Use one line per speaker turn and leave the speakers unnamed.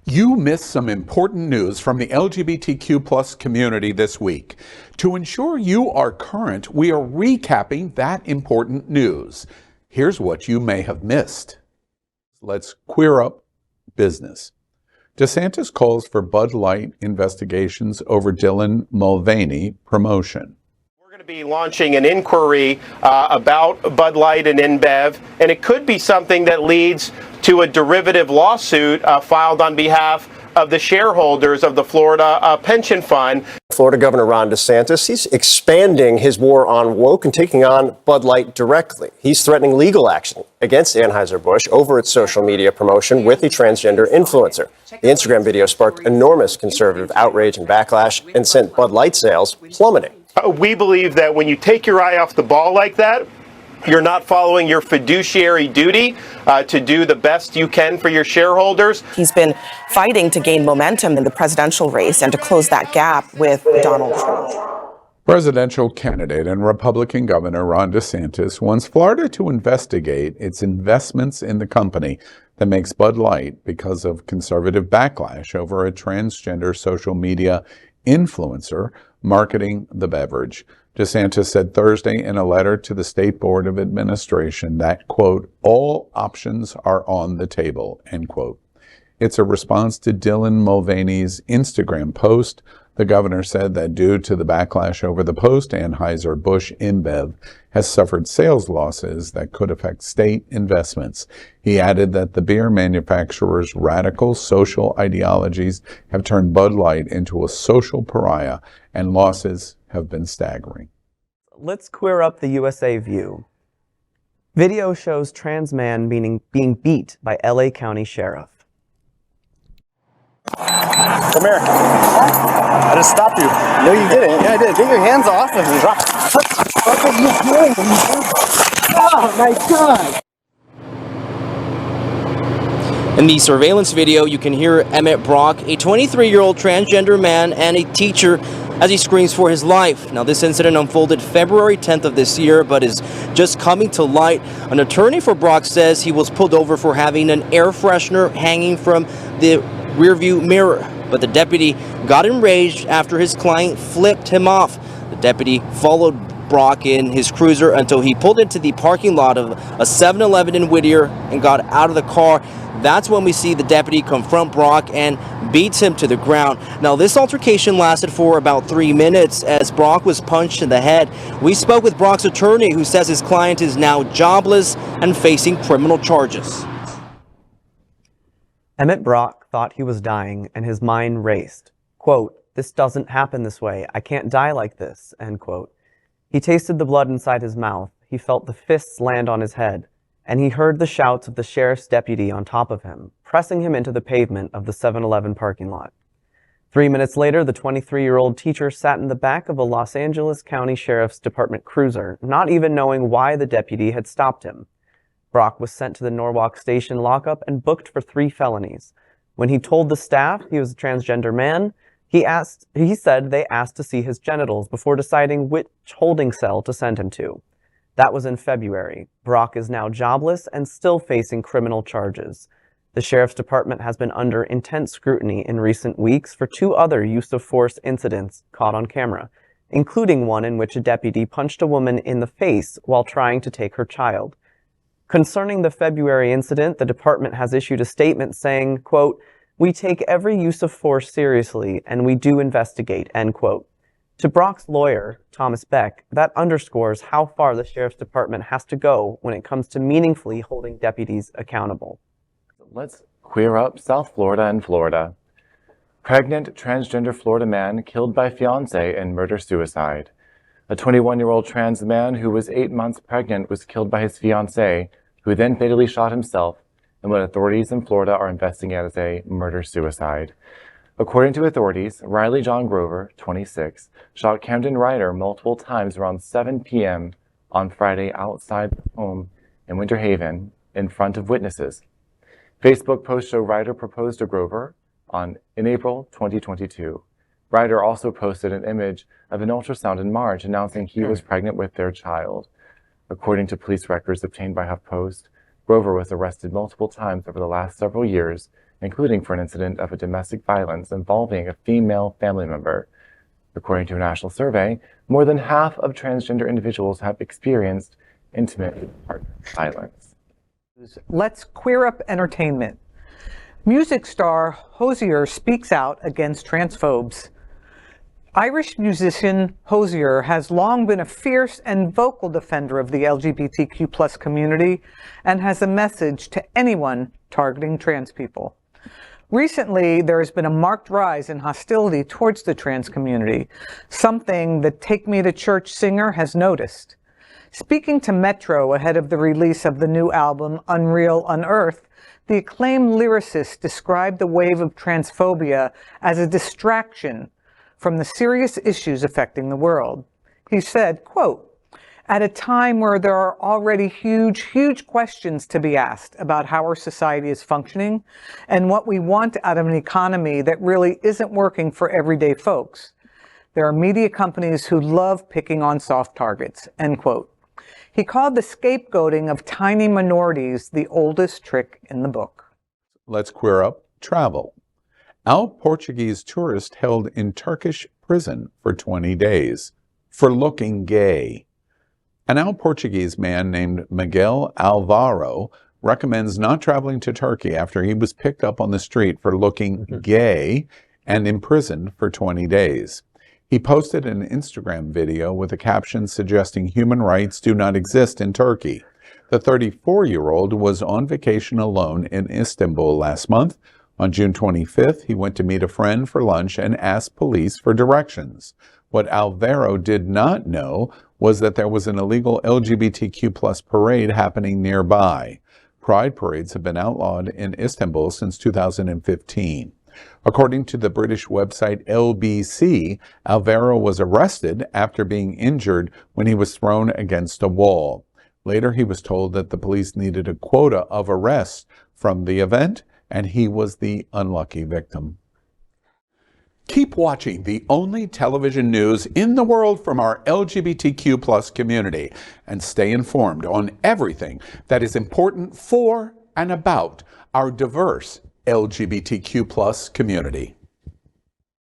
You missed some important news from the LGBTQ plus community this week. To ensure you are current, we are recapping that important news. Here's what you may have missed. Let's queer up business. Desantis calls for Bud Light investigations over Dylan Mulvaney promotion.
We're going to be launching an inquiry about Bud Light and InBev, and it could be something that leads to a derivative lawsuit filed on behalf of the shareholders of the Florida pension fund.
Florida Governor Ron Desantis, he's expanding his war on woke and taking on Bud Light directly. He's threatening legal action against Anheuser-Busch over its social media promotion with a transgender influencer. The Instagram video sparked enormous conservative outrage and backlash and sent Bud Light sales plummeting.
We believe that when you take your eye off the ball like that, you're not following your fiduciary duty to do the best you can for your shareholders.
He's been fighting to gain momentum in the presidential race and to close that gap with Donald Trump.
Presidential candidate and Republican Governor Ron DeSantis wants Florida to investigate its investments in the company that makes Bud Light because of conservative backlash over a transgender social media influencer marketing the beverage. DeSantis said Thursday in a letter to the State Board of Administration that, quote, all options are on the table, end quote. It's a response to Dylan Mulvaney's Instagram post. The governor said that due to the backlash over the post, Anheuser-Busch InBev has suffered sales losses that could affect state investments. He added that the beer manufacturer's radical social ideologies have turned Bud Light into a social pariah, and losses have been staggering.
Let's queer up the USA View. Video shows trans man being beat by LA County Sheriff.
Come here. I just stopped you.
No, you didn't.
Yeah, I did. Get your hands off of me.
What are you doing?
Oh, my God.
In the surveillance video, you can hear Emmett Brock, a 23-year-old transgender man and a teacher, as he screams for his life. Now, this incident unfolded February 10th of this year, but is just coming to light. An attorney for Brock says he was pulled over for having an air freshener hanging from the rearview mirror, but the deputy got enraged after his client flipped him off. The deputy followed Brock in his cruiser until he pulled into the parking lot of a 7-Eleven in Whittier and got out of the car. That's when we see the deputy confront Brock and beats him to the ground. Now, this altercation lasted for about 3 minutes as Brock was punched in the head. We spoke with Brock's attorney, who says his client is now jobless and facing criminal charges.
Emmett Brock thought he was dying and his mind raced. Quote, "This doesn't happen this way. I can't die like this," end quote. He tasted the blood inside his mouth. He felt the fists land on his head, and he heard the shouts of the sheriff's deputy on top of him, pressing him into the pavement of the 7-Eleven parking lot. 3 minutes later, the 23-year-old teacher sat in the back of a Los Angeles County Sheriff's Department cruiser, not even knowing why the deputy had stopped him. Brock was sent to the Norwalk Station lockup and booked for 3 felonies. When he told the staff he was a transgender man, he said they asked to see his genitals before deciding which holding cell to send him to. That was in February. Brock is now jobless and still facing criminal charges. The Sheriff's Department has been under intense scrutiny in recent weeks for 2 other use of force incidents caught on camera, including one in which a deputy punched a woman in the face while trying to take her child. Concerning the February incident, the department has issued a statement saying, quote, "We take every use of force seriously and we do investigate," end quote. To Brock's lawyer, Thomas Beck, that underscores how far the Sheriff's Department has to go when it comes to meaningfully holding deputies accountable.
Let's queer up South Florida and Florida. Pregnant transgender Florida man killed by fiancé in murder-suicide. A 21-year-old trans man who was 8 months pregnant was killed by his fiancée, who then fatally shot himself, in what authorities in Florida are investigating as a murder-suicide. According to authorities, Riley John Grover, 26, shot Camden Ryder multiple times around 7 p.m. on Friday outside the home in Winter Haven in front of witnesses. Facebook posts show Ryder proposed to Grover in April 2022. Ryder also posted an image of an ultrasound in March announcing he was pregnant with their child. According to police records obtained by HuffPost, Grover was arrested multiple times over the last several years including for an incident of a domestic violence involving a female family member. According to a national survey, more than half of transgender individuals have experienced intimate partner violence.
Let's queer up entertainment. Music star Hozier speaks out against transphobes. Irish musician Hozier has long been a fierce and vocal defender of the LGBTQ+ community and has a message to anyone targeting trans people. Recently, there has been a marked rise in hostility towards the trans community, something the Take Me to Church singer has noticed. Speaking to Metro ahead of the release of the new album, Unreal Unearthed, the acclaimed lyricist described the wave of transphobia as a distraction from the serious issues affecting the world. He said, quote, "At a time where there are already huge questions to be asked about how our society is functioning and what we want out of an economy that really isn't working for everyday folks, there are media companies who love picking on soft targets," end quote. He called the scapegoating of tiny minorities the oldest trick in the book.
Let's queer up travel. Out Portuguese tourist held in Turkish prison for 20 days for looking gay. An out Portuguese man named Miguel Alvaro recommends not traveling to Turkey after he was picked up on the street for looking gay and imprisoned for 20 days. He posted an Instagram video with a caption suggesting human rights do not exist in Turkey. The 34-year-old was on vacation alone in Istanbul last month. On June 25th, he went to meet a friend for lunch and asked police for directions. What Alvaro did not know was that there was an illegal LGBTQ+ parade happening nearby. Pride parades have been outlawed in Istanbul since 2015. According to the British website LBC, Alvaro was arrested after being injured when he was thrown against a wall. Later, he was told that the police needed a quota of arrests from the event, and he was the unlucky victim. Keep watching the only television news in the world from our LGBTQ+ community and stay informed on everything that is important for and about our diverse LGBTQ+ community.